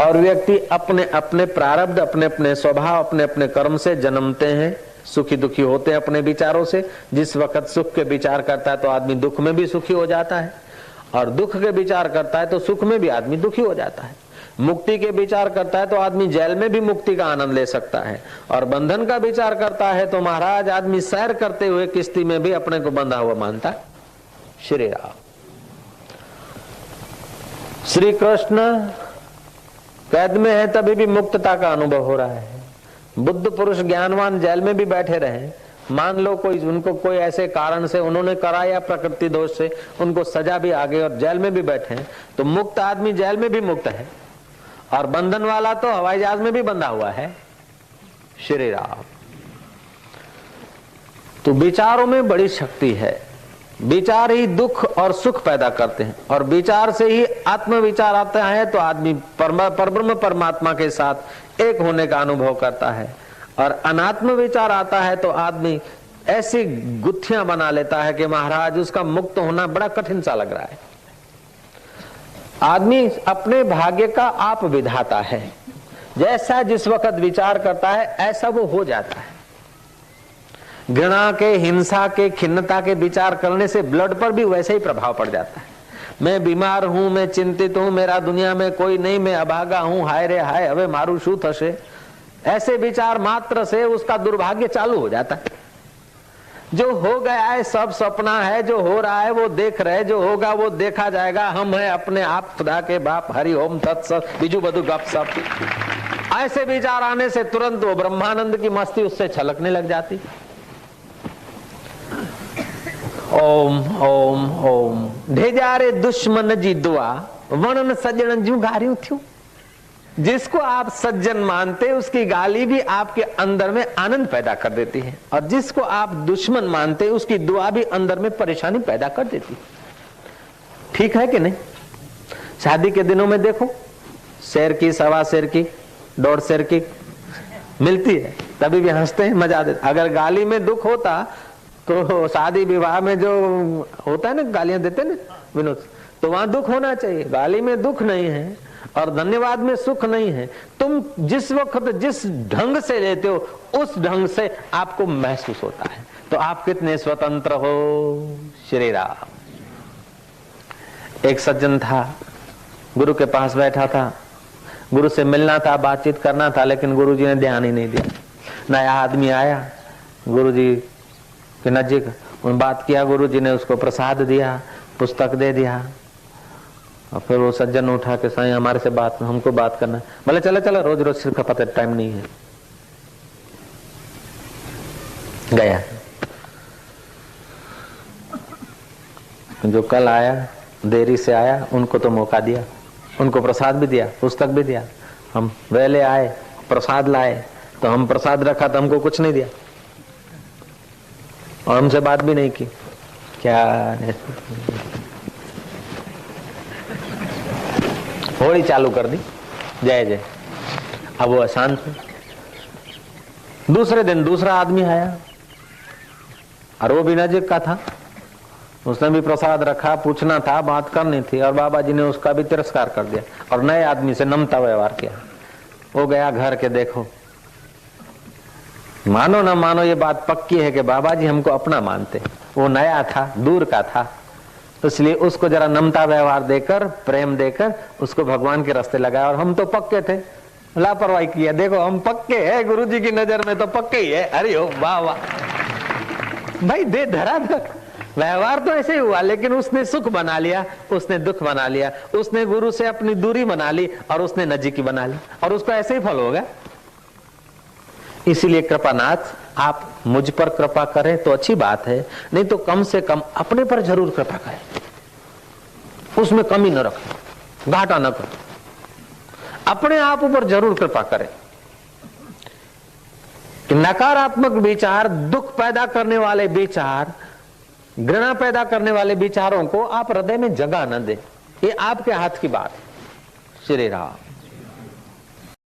और व्यक्ति अपने अपने प्रारब्ध, अपने अपने स्वभाव, अपने अपने कर्म से जन्मते हैं, सुखी दुखी होते हैं अपने विचारों से। जिस वक्त सुख के विचार करता है तो आदमी दुख में भी सुखी हो जाता है, और दुख के विचार करता है तो सुख में भी आदमी दुखी हो जाता है। मुक्ति के विचार करता है तो आदमी जेल में भी मुक्ति का आनंद ले सकता है, और बंधन का विचार करता है तो महाराज आदमी सैर करते हुए किश्ती में भी अपने को बंधा हुआ मानता है। श्री राम। श्री कृष्ण कैद में है तभी भी मुक्तता का अनुभव हो रहा है। बुद्ध पुरुष ज्ञानवान जेल में भी बैठे रहे, मान लो कोई उनको कोई ऐसे कारण से उन्होंने करा या प्रकृति दोष से उनको सजा भी आ गई और जेल में भी बैठे हैं, तो मुक्त आदमी जेल में भी मुक्त है, और बंधन वाला तो हवाई जहाज में भी बंधा हुआ है। श्री राम। तो विचारों में बड़ी शक्ति है। विचार ही दुख और सुख पैदा करते हैं, और विचार से ही आत्म विचार आता है तो आदमी परब्रह्म परमात्मा के साथ एक होने का अनुभव करता है, और अनात्म विचार आता है तो आदमी ऐसी गुत्थियां बना लेता है कि महाराज उसका मुक्त होना बड़ा कठिन सा लग रहा है। आदमी अपने भाग्य का आप विधाता है, जैसा जिस वक्त विचार करता है ऐसा वो हो जाता है। घृणा के, हिंसा के, खिन्नता के विचार करने से ब्लड पर भी वैसे ही प्रभाव पड़ जाता है। मैं बीमार हूं, मैं चिंतित हूं, मेरा दुनिया में कोई नहीं, मैं अभागा हूं, हाय रे हाय हवे मारू शू थशे, ऐसे विचार मात्र से उसका दुर्भाग्य चालू हो जाता है। जो हो गया है सब सपना है, जो हो रहा है वो देख रहे, जो होगा वो देखा जाएगा, हम है अपने आप खुदा के बाप, हरि ओम तत्सत, बीजू बधु गप सप। ऐसे विचार आने से तुरंत वो ब्रह्मानंद की मस्ती उससे छलकने लग जाती। ओम ओम ओम ढेजारे दुश्मन जी दुआ वणन सज्जन जू गारियों थी। जिसको आप सज्जन मानते उसकी गाली भी आपके अंदर में आनंद पैदा कर देती है, और जिसको आप दुश्मन मानते उसकी दुआ भी अंदर में परेशानी पैदा कर देती है। ठीक है कि नहीं? शादी के दिनों में देखो, शेर की, सवा शेर की, 1.5 शेर की मिलती है, तभी भी हंसते हैं, मजा देते। अगर गाली में दुख होता तो शादी विवाह में जो होता है ना, गालियां देते हैं ना विनोद, तो वहां दुख होना चाहिए। गाली में दुख नहीं है और धन्यवाद में सुख नहीं है। तुम जिस वक्त जिस ढंग से लेते हो उस ढंग से आपको महसूस होता है, तो आप कितने स्वतंत्र हो। श्री राम। एक सज्जन था, गुरु के पास बैठा था, गुरु से मिलना था, बातचीत करना था, लेकिन गुरु जी ने ध्यान ही नहीं दिया। नया आदमी आया, गुरु जी के नजीक बात किया, गुरु जी ने उसको प्रसाद दिया, पुस्तक दे दिया, और फिर वो सज्जन उठा के साईं हमारे से बात, हमको बात करना। बोले चलो चलो, रोज रोज सिर का पता टाइम नहीं है। गया। जो कल आया, देरी से आया, उनको तो मौका दिया, उनको प्रसाद भी दिया, पुस्तक भी दिया। हम वेले आए, प्रसाद लाए, तो हम प्रसाद रखा तो हमको कुछ नहीं दिया, और हमसे बात भी नहीं की। क्या होली चालू कर दी, जय जय। अब वो अशांत है। दूसरे दिन दूसरा आदमी आया, और वो भी नजीक का था, उसने भी प्रसाद रखा, पूछना था, बात करनी थी, और बाबा जी ने उसका भी तिरस्कार कर दिया और नए आदमी से नमता व्यवहार किया। वो गया घर के, देखो मानो ना मानो ये बात पक्की है कि बाबा जी हमको अपना मानते। वो नया था, दूर का था, इसलिए उसको जरा नमता व्यवहार देकर, प्रेम देकर उसको भगवान के रास्ते लगाया। और हम तो पक्के थे, लापरवाही किया। देखो हम पक्के हैं, गुरु जी की नजर में तो पक्के ही है। अरे ओ वाह वाह भाई, दे धराधर व्यवहार तो ऐसे ही हुआ, लेकिन उसने सुख बना लिया, उसने दुख बना लिया, उसने गुरु से अपनी दूरी बना ली और उसने नजीकी बना ली, और उसको ऐसे ही फल होगा। इसीलिए कृपानाथ आप मुझ पर कृपा करें तो अच्छी बात है, नहीं तो कम से कम अपने पर जरूर कृपा करें, उसमें कमी न रखें, घाटा न करें, अपने आप ऊपर जरूर कृपा करें। कि नकारात्मक विचार, दुख पैदा करने वाले विचार, घृणा पैदा करने वाले विचारों को आप हृदय में जगह न दें। ये आपके हाथ की बात है। श्री राम।